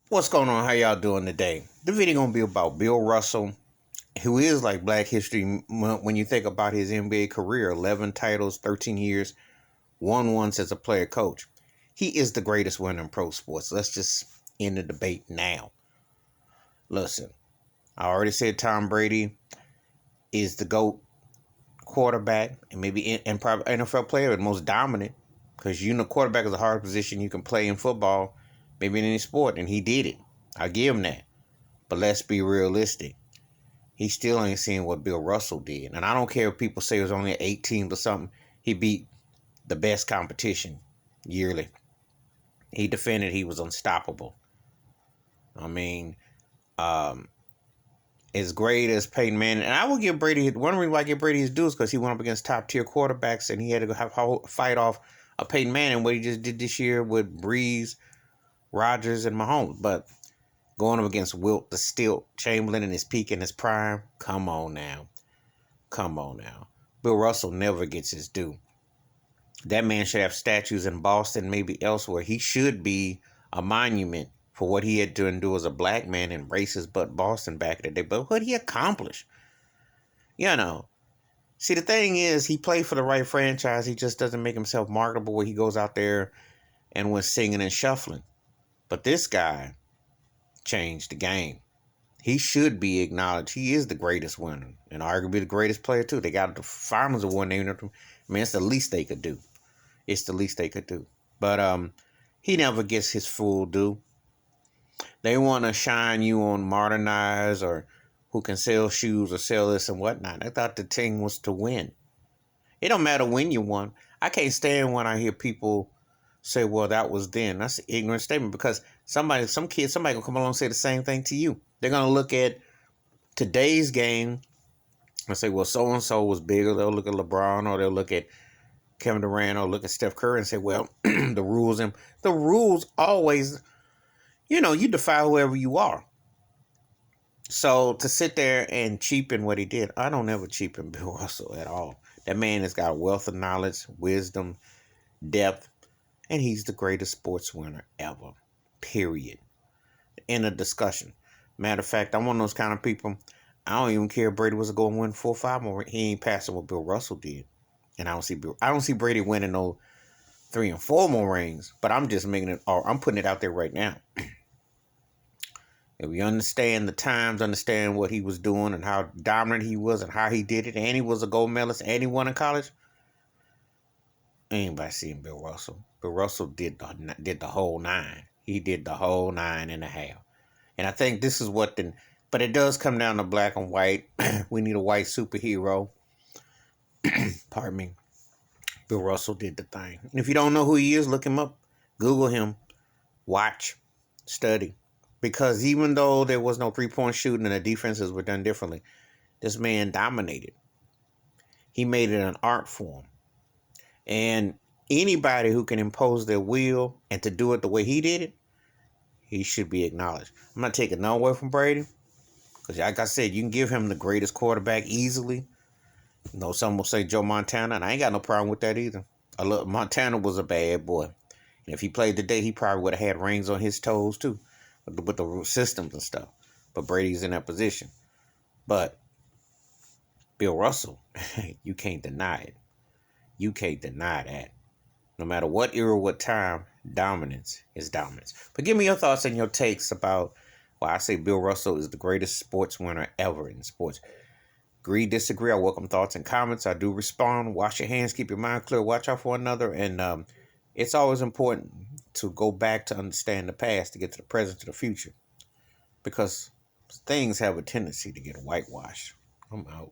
What's going on? How y'all doing today? The video gonna be about Bill Russell, who is like Black History Month when you think about his NBA career: 11 titles, 13 years, won once as a player coach. He is the greatest winner in pro sports. Let's just end the debate now. Listen, I already said Tom Brady is the GOAT quarterback and maybe and probably NFL player, the most dominant, because quarterback is a hard position you can play in football, maybe in any sport, and he did it. I give him that. But let's be realistic. He still ain't seeing what Bill Russell did. And I don't care if people say it was only 8 teams or something. He beat the best competition yearly. He defended he was unstoppable. I mean, as great as Peyton Manning, and I will give Brady, one reason why I give Brady his due is because he went up against top tier quarterbacks and he had to fight off a Peyton Manning, what he just did this year with Breeze, Rodgers, and Mahomes. But going up against Wilt the Stilt Chamberlain in his peak and his prime, come on now. Bill Russell never gets his due. That man should have statues in Boston, maybe elsewhere. He should be a monument for what he had to endure as a black man in racist but Boston back in the day. But what he accomplished, See, the thing is, he played for the right franchise. He just doesn't make himself marketable where he goes out there and was singing and shuffling. But this guy changed the game. He should be acknowledged. He is the greatest winner and arguably the greatest player too. They got the Fireman's Award named after him. I mean, it's the least they could do. But he never gets his full due. They want to shine you on modernize or who can sell shoes or sell this and whatnot. I thought the thing was to win. It don't matter when you won. I can't stand when I hear people say, well, that was then. That's an ignorant statement because somebody will come along and say the same thing to you. They're going to look at today's game and say, well, so-and-so was bigger. They'll look at LeBron or they'll look at Kevin Durant or look at Steph Curry and say, well, the rules always, you defy whoever you are. So to sit there and cheapen what he did, I don't ever cheapen Bill Russell at all. That man has got a wealth of knowledge, wisdom, depth, and he's the greatest sports winner ever. Period. End of discussion. Matter of fact, I'm one of those kind of people. I don't even care if Brady was to go and win 4 or 5 more. He ain't passing what Bill Russell did. And I don't see Brady winning no 3 and 4 more rings. But I'm just I'm putting it out there right now. If we understand the times, understand what he was doing and how dominant he was and how he did it, and he was a gold medalist and he won in college, anybody seeing Bill Russell. Bill Russell did the whole 9. He did the whole 9 and a half. And I think this is but it does come down to black and white. We need a white superhero. Pardon me. Bill Russell did the thing. And if you don't know who he is, look him up. Google him. Watch. Study. Because even though there was no 3-point shooting and the defenses were done differently, this man dominated. He made it an art form. And anybody who can impose their will and to do it the way he did it, he should be acknowledged. I'm not taking no away from Brady. Because like I said, you can give him the greatest quarterback easily. Some will say Joe Montana, and I ain't got no problem with that either. Montana was a bad boy. And if he played today, he probably would have had rings on his toes too. With the systems and stuff. But Brady's in that position. But Bill Russell, you can't deny it. You can't deny that. No matter what era, what time, dominance is dominance. But give me your thoughts and your takes about why I say Bill Russell is the greatest sports winner ever in sports. Agree, disagree, I welcome thoughts and comments. I do respond. Wash your hands, keep your mind clear, watch out for one another. And it's always important to go back to understand the past to get to the present, to the future. Because things have a tendency to get whitewashed. I'm out.